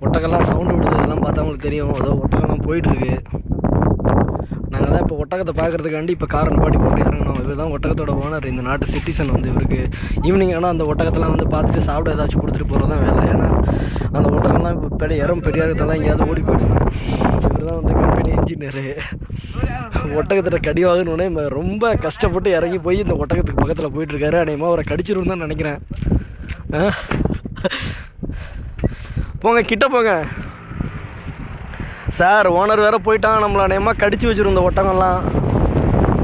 ஒட்டகெல்லாம் sound விடுது, இதெல்லாம் பார்த்தா உங்களுக்கு தெரியும். அதோ ஒட்டகம்லாம் போயிட்டுருக்கு. நாங்கள் தான் இப்போ ஒட்டகத்தை பார்க்குறதுக்காண்டி இப்போ காரை நிப்பாட்டி போட்டு இறங்கணும். இவர் தான் ஒட்டகத்தோட ஓனர், இந்த நாட்டு சிட்டிசன் வந்து. இவருக்கு ஈவினிங் ஆனால் அந்த ஒட்டகத்தெல்லாம் வந்து பார்த்துட்டு சாப்பிட ஏதாச்சும் கொடுத்துட்டு போகிறது தான் வேலை. ஏன்னா அந்த ஒட்டகம்லாம் இப்போ பெரியாரத்தெல்லாம் எங்கேயாவது ஓடி போயிடுங்க. இவர் தான் வந்து கம்பெனி இன்ஜினியரு. ஒட்டகத்திட்ட கடி வாங்கணுன்னே ரொம்ப கஷ்டப்பட்டு இறங்கி போய் இந்த ஒட்டகத்துக்கு பக்கத்தில் போயிட்டுருக்காரு. அநேகமாக அவரை கடிச்சிருன்னு தான் நினைக்கிறேன். போங்க, கிட்ட போங்க சார். ஓனர் வேறு போயிட்டான், நம்மளை அநேகமாக கடிச்சு வச்சுருந்த ஒட்டகம்லாம்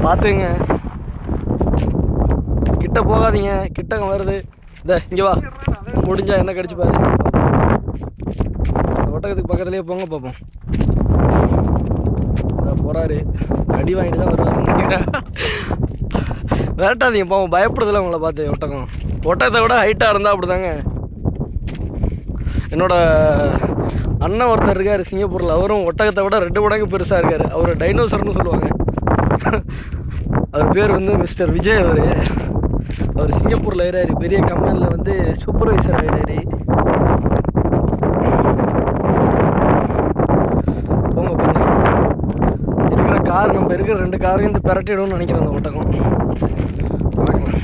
பார்த்துங்க. கிட்ட போகாதீங்க, கிட்டங்க வருது. இங்கே வா, முடிஞ்சா என்ன கடிச்சு பாரு. ஒட்டகத்துக்கு பக்கத்துலேயே போங்க பார்ப்போம். போகிறாரு, கடி வாங்கிட்டு தான் வருவாரு. விரட்டாதீங்க பாவம், பயப்படுறதில்ல உங்களை பார்த்து. ஒட்டகத்தை விட ஹைட்டாக இருந்தால் அப்படி தாங்க. என்னோட அண்ணன் ஒருத்தர் இருக்கார் சிங்கப்பூரில், அவரும் ஒட்டகத்தை விட 2 மடங்கு பெருசாக இருக்கார். அவர் டைனோசர்னு சொல்லுவாங்க. அவர் பேர் வந்து மிஸ்டர் விஜய். அவர் சிங்கப்பூரில் இருக்கிறாரு, பெரிய கம்பெனியில் வந்து சூப்பர்வைசர் ஆகிறாரு. போங்க போங்க, இருக்கிற கார், நம்ம இருக்கிற 2 காரையும் இந்த பிரட்டிடும்னு நினைக்கிறேன் அந்த ஒட்டகம். பார்க்கலாம்.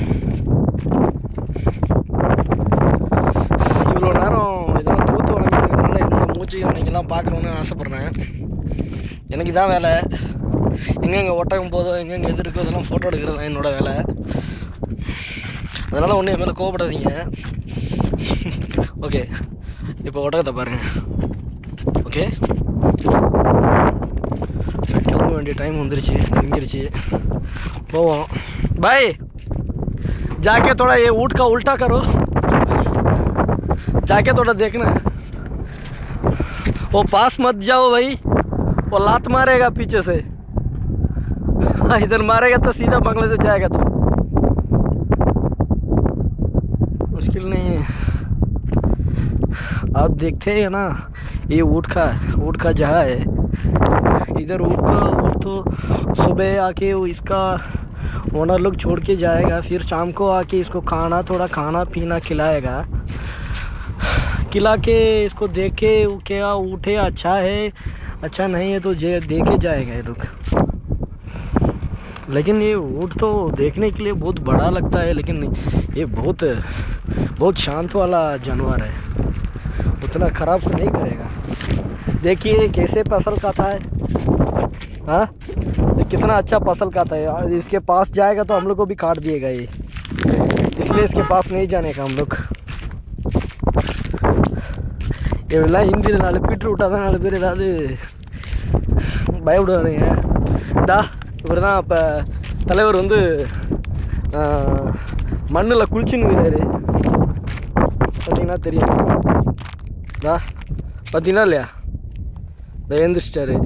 இவ்வளோ நேரம் இதெல்லாம் தூத்து வளர்ந்துருக்கிறதுனால என்னோடய மூச்சையும் நீங்கள்லாம் பார்க்கணுன்னு ஆசைப்பட்றேன். எனக்கு இதான் வேலை. எங்கெங்கே ஒட்டகம் போதோ, எங்கெங்கே எது இருக்கோ அதெல்லாம் ஃபோட்டோ எடுக்கிறது தான் என்னோடய வேலை. அதனால் ஒன்றும் என் மேலே கோவப்படாதீங்க. ஓகே, இப்போ ஒட்டகத்தை பாருங்கள். ஓகே, கிளம்ப வேண்டிய டைம் வந்துருச்சு, நெருங்கிருச்சு. போவோம். பாய், जाके थोड़ा ये ऊँट का उल्टा करो, जाके थोड़ा देखना. वो पास मत जाओ भाई, वो लात मारेगा पीछे से. इधर मारेगा तो सीधा बांग्लादेश जाएगा. तो मुश्किल नहीं है. आप देखते हैं ना, ये ऊँट का जगह है. इधर ऊँट तो सुबह आके इसका ओनर लोग छोड़ के जाएगा, फिर शाम को आके इसको थोड़ा खाना पीना खिलाएगा. खिला के इसको देखे क्या ऊँट है, अच्छा है, अच्छा नहीं है तो देखे जाएगा ये लोग. लेकिन ये ऊँट तो देखने के लिए बहुत बड़ा लगता है, लेकिन ये बहुत शांत वाला जानवर है, उतना ख़राब तो नहीं करेगा. देखिए कैसे फसल खाता है. हाँ, कितना अच्छा फसल खाता है. इसके पास जाएगा तो हम लोग को भी काट दिएगा ये, इसलिए इसके पास नहीं जाने का हम लोग. இதெல்லாம் ஹிந்தியில் 4 பீட்ரு விட்டால் தான் 4 பேர் ஏதாவது பயப்படுவானுங்க. இவர் தான் இப்போ தலைவர் வந்து மண்ணில் குளிச்சுன்னு இருக்கிறாரு. பார்த்தீங்கன்னா தெரியும். பார்த்தீங்கன்னா இல்லையா, எழுந்திரிச்சிட்டாரு,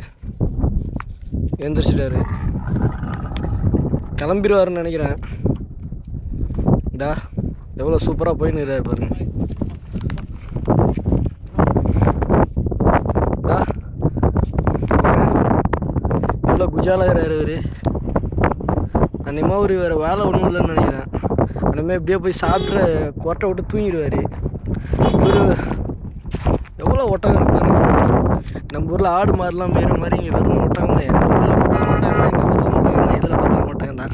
கிளம்பிடுவாருன்னு நினைக்கிறேன். எவ்வளோ சூப்பராக போயின்னு இருக்கிறாரு பாருங்க. எவ்வளோ குஜாலாக இருக்கிறாரு இவர். அன்னியமாக ஒரு வேறு வேலை ஒன்றும் இல்லைன்னு நினைக்கிறேன். அந்தமாதிரி எப்படியே போய் சாப்பிட்ற கொட்டை விட்டு தூங்கிடுவார். இவர் எவ்வளோ ஒட்டகம் இருப்பாரு. நம்ம ஊரில் ஆடு மாடுலாம் மேற மாதிரி இங்கே வெறும் ஒட்டகம் தான். எந்த ஊரில் பார்த்தாலும் ஒட்டகம் தான், எங்கே பார்த்தாலும் ஒட்டகம் தான், இதில் பார்த்தாலும் ஒட்டகம் தான்.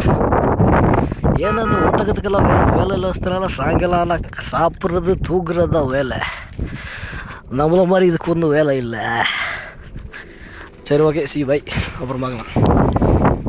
ஏன்னா அந்த ஒட்டகத்துக்கெல்லாம் வேலை இல்லாததுனால சாயங்காலம் ஆனால் சாப்பிட்றது தூக்குறது தான் வேலை. நம்மள மாதிரி இதுக்கு ஒன்றும் வேலை இல்லை. சரி, ஓகே, சி பை, அப்புறம் பார்க்கலாம்.